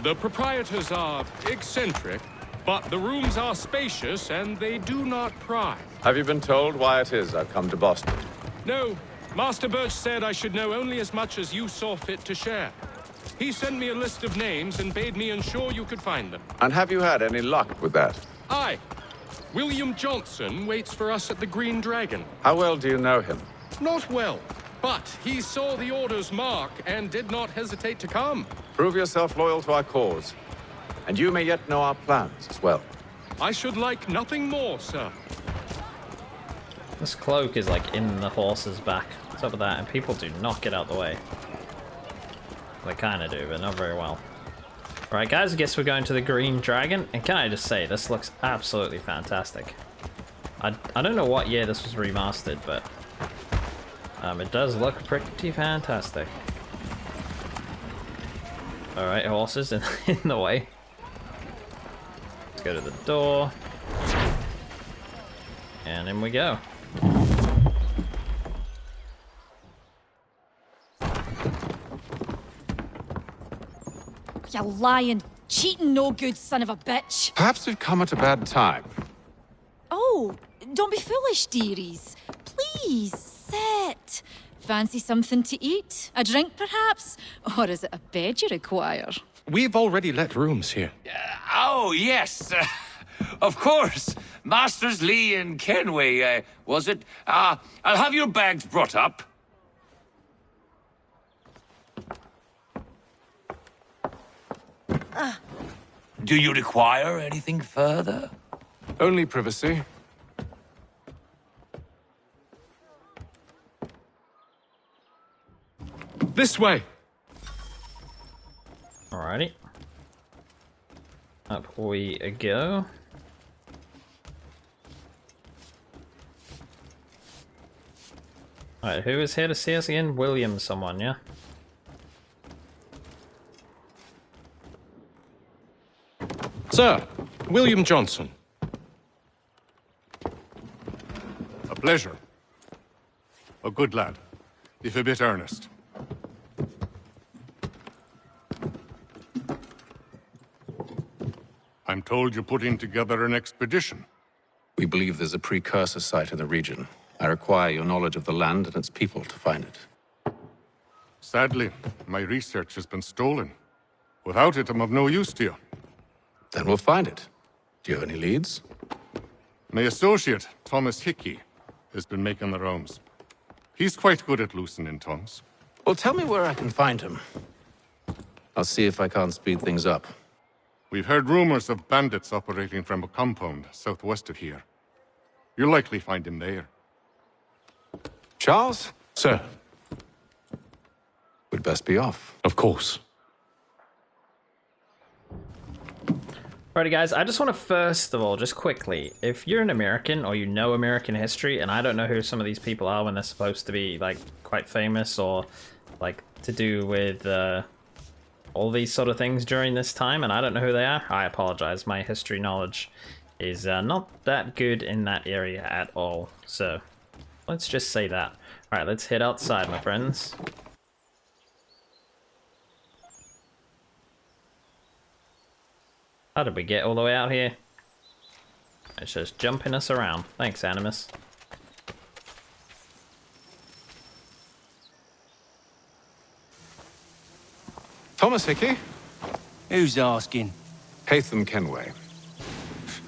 S22: The proprietors are eccentric, but the rooms are spacious and they do not pry.
S18: Have you been told why it is I've come to Boston?
S22: No, Master Birch said I should know only as much as you saw fit to share. He sent me a list of names and bade me ensure you could find them.
S18: And have you had any luck with that?
S22: Aye. William Johnson waits for us at the Green Dragon.
S18: How well do you know him?
S22: Not well, but he saw the order's mark and did not hesitate to come.
S18: Prove yourself loyal to our cause. And you may yet know our plans as well.
S22: I should like nothing more, sir.
S1: This cloak is like in the horse's back. What's up with that? And people do not get out the way. They kind of do, but not very well. Alright guys, I guess we're going to the Green Dragon. And can I just say, this looks absolutely fantastic. I don't know what year this was remastered, but it does look pretty fantastic. Alright, horses in the way. Let's go to the door. And in we go.
S3: You lying, cheating, no good son of a bitch.
S18: Perhaps we've come at a bad time.
S3: Oh, don't be foolish, dearies. Please, sit. Fancy something to eat? A drink, perhaps? Or is it a bed you require?
S22: We've already let rooms here.
S5: Oh, yes. Of course. Masters Lee and Kenway, was it? I'll have your bags brought up.
S2: Do you require anything further?
S15: Only privacy. This way!
S1: Alrighty. Up we go. Alright, who is here to see us again? William someone, yeah?
S22: Sir, William Johnson.
S17: A pleasure. A good lad, if a bit earnest. I'm told you're putting together an expedition.
S18: We believe there's a precursor site in the region. I require your knowledge of the land and its people to find it.
S17: Sadly, my research has been stolen. Without it, I'm of no use to you.
S18: Then we'll find it. Do you have any leads?
S17: My associate, Thomas Hickey, has been making the rounds. He's quite good at loosening tongues.
S18: Well, tell me where I can find him. I'll see if I can't speed things up.
S17: We've heard rumors of bandits operating from a compound southwest of here. You'll likely find him there.
S18: Charles?
S22: Sir.
S18: We'd best be off.
S22: Of course.
S1: Alrighty guys, I just want to first of all, just quickly, if you're an American or you know American history, and I don't know who some of these people are when they're supposed to be like quite famous or like to do with all these sort of things during this time, and I don't know who they are, I apologize. My history knowledge is not that good in that area at all, so let's just say that. Alright, let's head outside, my friends. How did we get all the way out here? It's just jumping us around. Thanks, Animus.
S18: Thomas Hickey?
S10: Who's asking?
S18: HAYTHAM KENWAY.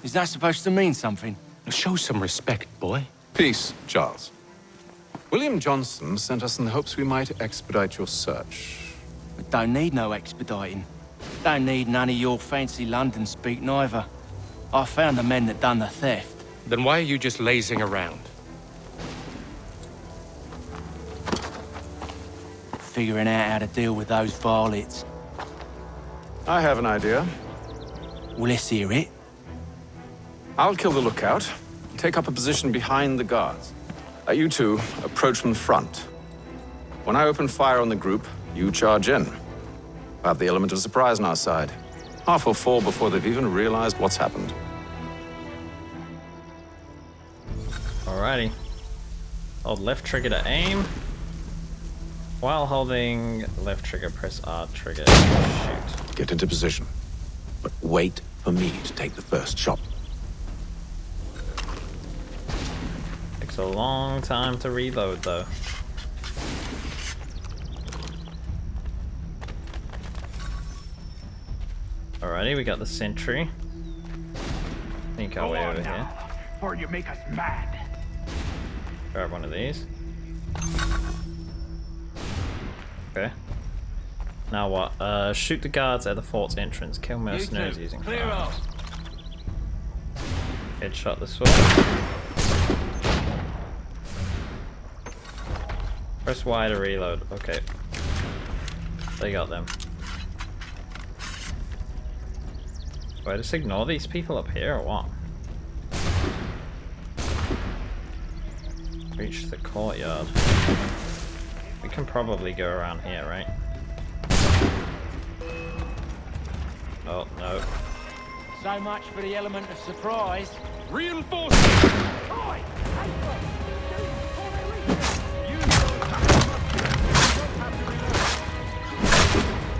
S10: Is that supposed to mean something?
S15: Show some respect, boy.
S18: Peace, Charles. William Johnson sent us in the hopes we might expedite your search.
S10: We don't need no expediting. Don't need none of your fancy London speak neither. I found the men that done the theft.
S22: Then why are you just lazing around?
S10: Figuring out how to deal with those varlets.
S18: I have an idea.
S10: Well, let's hear it.
S18: I'll kill the lookout, take up a position behind the guards. You two approach from the front. When I open fire on the group, you charge in. I have the element of surprise on our side. Half will fall before they've even realized what's happened.
S1: Alrighty. Hold left trigger to aim. While holding left trigger, press R trigger to shoot.
S18: Get into position. But wait for me to take the first shot.
S1: Takes a long time to reload, though. Alrighty, we got the sentry. Sneak our way over here.
S21: Or you make us mad.
S1: Grab one of these. Okay. Now what? Shoot the guards at the fort's entrance. Kill mercenaries using firearms. Headshot this way. Press Y to reload. Okay. They got them. Do I just ignore these people up here or what? Reach the courtyard. We can probably go around here, right? Oh, no.
S10: So much for the element of surprise.
S22: Reinforcements!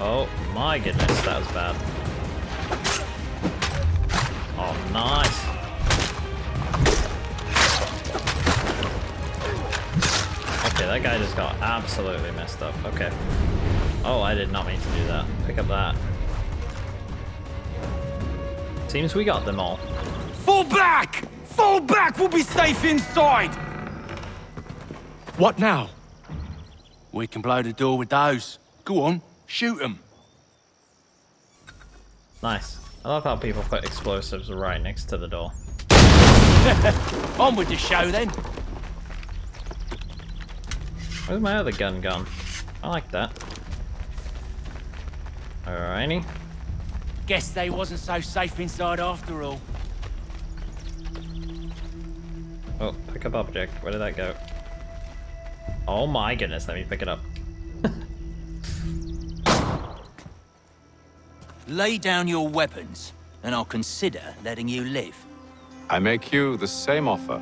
S1: Oh my goodness, that was bad. Oh, nice. Okay, that guy just got absolutely messed up. Okay. Oh, I did not mean to do that. Pick up that. Seems we got them all.
S10: Fall back! Fall back! We'll be safe inside!
S22: What now?
S10: We can blow the door with those. Go on, shoot them.
S1: Nice. I love how people put explosives right next to the door.
S10: On with the show then.
S1: Where's my other gun gone? I like that. Alrighty.
S10: Guess they wasn't so safe inside after all.
S1: Oh, pick up object. Where did that go? Oh my goodness, let me pick it up.
S11: Lay down your weapons, and I'll consider letting you live.
S18: I make you the same offer.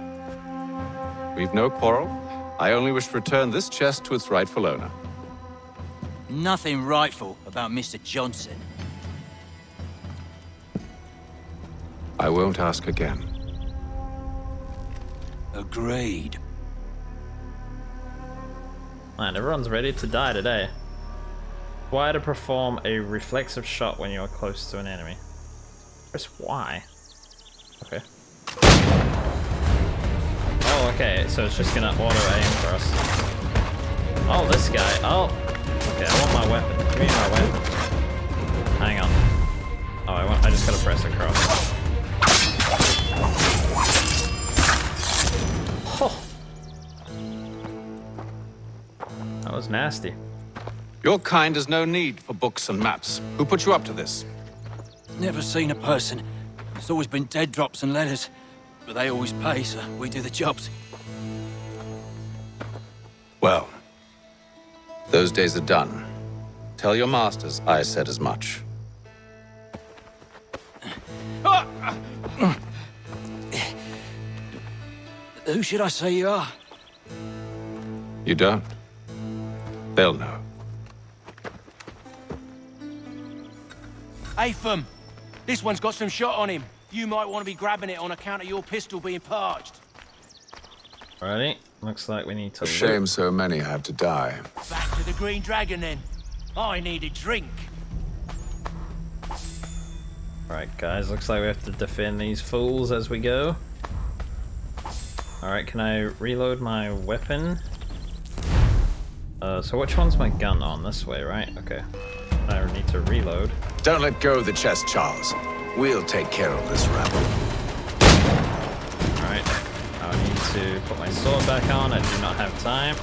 S18: We've no quarrel. I only wish to return this chest to its rightful owner.
S11: Nothing rightful about Mr. Johnson.
S18: I won't ask again.
S11: Agreed.
S1: Man, everyone's ready to die today. Y to perform a reflexive shot when you're close to an enemy. Press Y. Okay. Oh, okay, so it's just gonna auto-aim for us. Oh, this guy. Oh. Okay, I want my weapon. Give me my weapon. Hang on. Oh, I just gotta press across. Oh. That was nasty.
S18: Your kind has no need for books and maps. Who put you up to this?
S11: Never seen a person. It's always been dead drops and letters. But they always pay, so we do the jobs.
S18: Well, those days are done. Tell your masters I said as much.
S11: Who should I say you are?
S18: You don't? They'll know.
S10: HAYTHAM, this one's got some shot on him. You might want to be grabbing it on account of your pistol being parched.
S1: Alrighty, looks like we need to.
S18: A shame so many have to die.
S10: Back to the Green Dragon then. I need a drink.
S1: Alright guys, looks like we have to defend these fools as we go. Alright, can I reload my weapon? So which one's my gun on? This way, right? Okay. I need to reload.
S18: Don't let go of the chest, Charles. We'll take care of this rabble.
S1: Alright. I need to put my sword back on. I do not have time.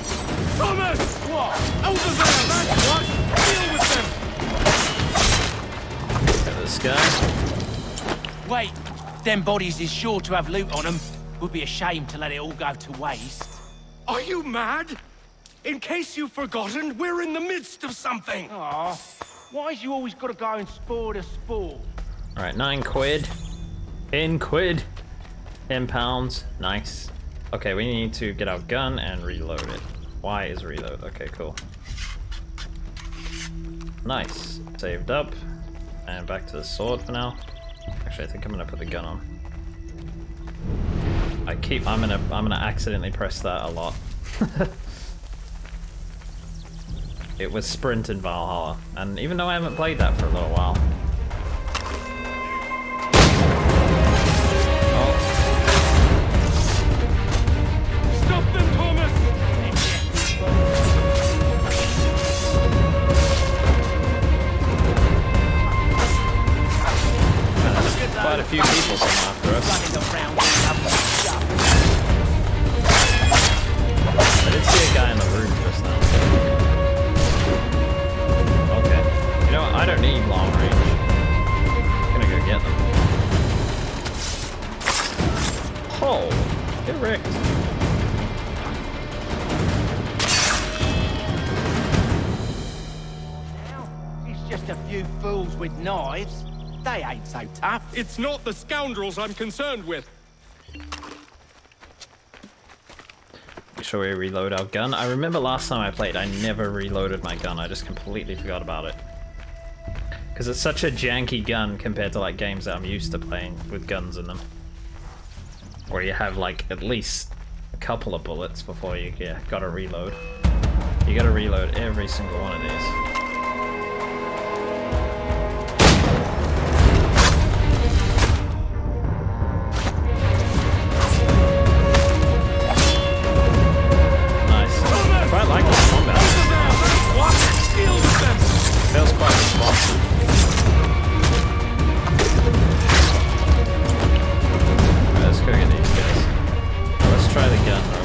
S12: Thomas! What? Over there! That's what? Deal with them!
S1: Got this guy.
S10: Wait, them bodies is sure to have loot on them. Would be a shame to let it all go to waste.
S12: Are you mad? In case you've forgotten, we're in the midst of something.
S10: Aw, why's you always got to go and spoil the sport?
S1: Alright, 9 quid. 10 quid. 10 pounds. Nice. Okay, we need to get our gun and reload it. Y is reload. Okay, cool. Nice. Saved up. And back to the sword for now. Actually, I think I'm gonna put the gun on. I'm gonna accidentally press that a lot. It was sprint in Valhalla, and even though I haven't played that for a little while.
S12: Stop them, Thomas!
S1: There's quite a few people coming after us. I did see a guy in the room just now. Okay. You know what? I don't need long range. I'm gonna go get them. Oh! Get wrecked.
S10: It's just a few fools with knives. They ain't so tough.
S22: It's not the scoundrels I'm concerned with.
S1: Make sure we reload our gun. I remember last time I played, I never reloaded my gun. I just completely forgot about it. Because it's such a janky gun compared to like games that I'm used to playing with guns in them. Where you have like at least a couple of bullets before you gotta reload. You gotta reload every single one of these. Feels quite responsive.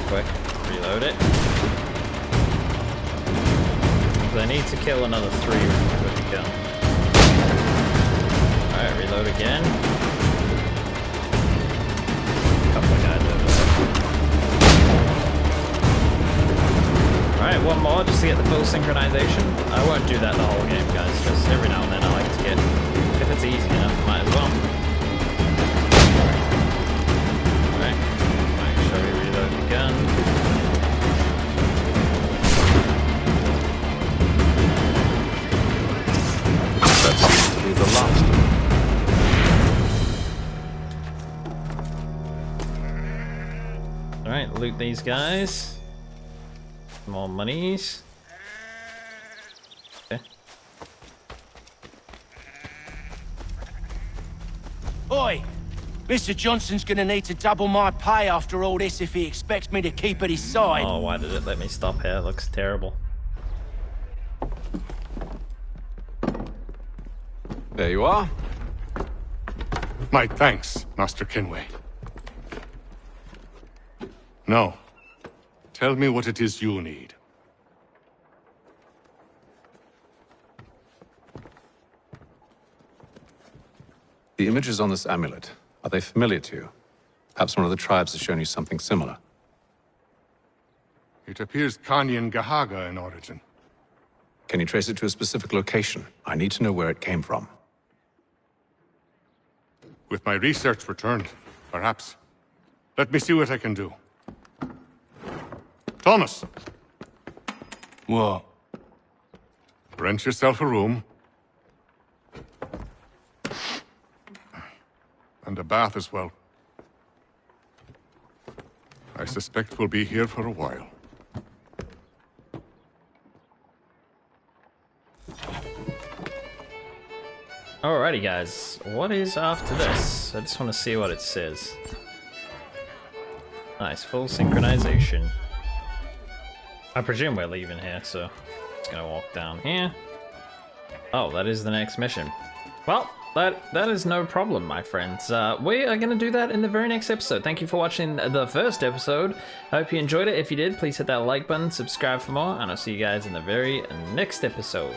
S1: quick. Reload it. I need to kill another 3 with the gun. Alright, reload again. Couple of guys over there. Alright, one more just to get the full synchronization. I won't do that the whole game, guys, just every now and then I like to get, if it's easy enough, might as well. Alright, make sure we reload the gun.
S18: That seems to be the last.
S1: Alright, loot these guys. More monies. Okay.
S10: Oi! Mr. Johnson's gonna need to double my pay after all this if he expects me to keep at his side.
S1: Oh, why did it let me stop here? It looks terrible.
S18: There you are.
S4: My thanks, Master KENWAY. Now, tell me what it is you need.
S18: The images on this amulet, are they familiar to you? Perhaps one of the tribes has shown you something similar.
S4: It appears Kanyan Gahaga in origin.
S18: Can you trace it to a specific location? I need to know where it came from.
S4: With my research returned, perhaps. Let me see what I can do. Thomas!
S10: What?
S4: Rent yourself a room. And a bath as well. I suspect we'll be here for a while.
S1: Alrighty guys, what is after this? I just want to see what it says. Nice, full synchronization. I presume we're leaving here, so it's gonna walk down here. Oh, that is the next mission. Well, that is no problem, my friends. We are gonna do that in the very next episode. Thank you for watching the first episode. I hope you enjoyed it. If you did, please hit that like button, subscribe for more, and I'll see you guys in the very next episode.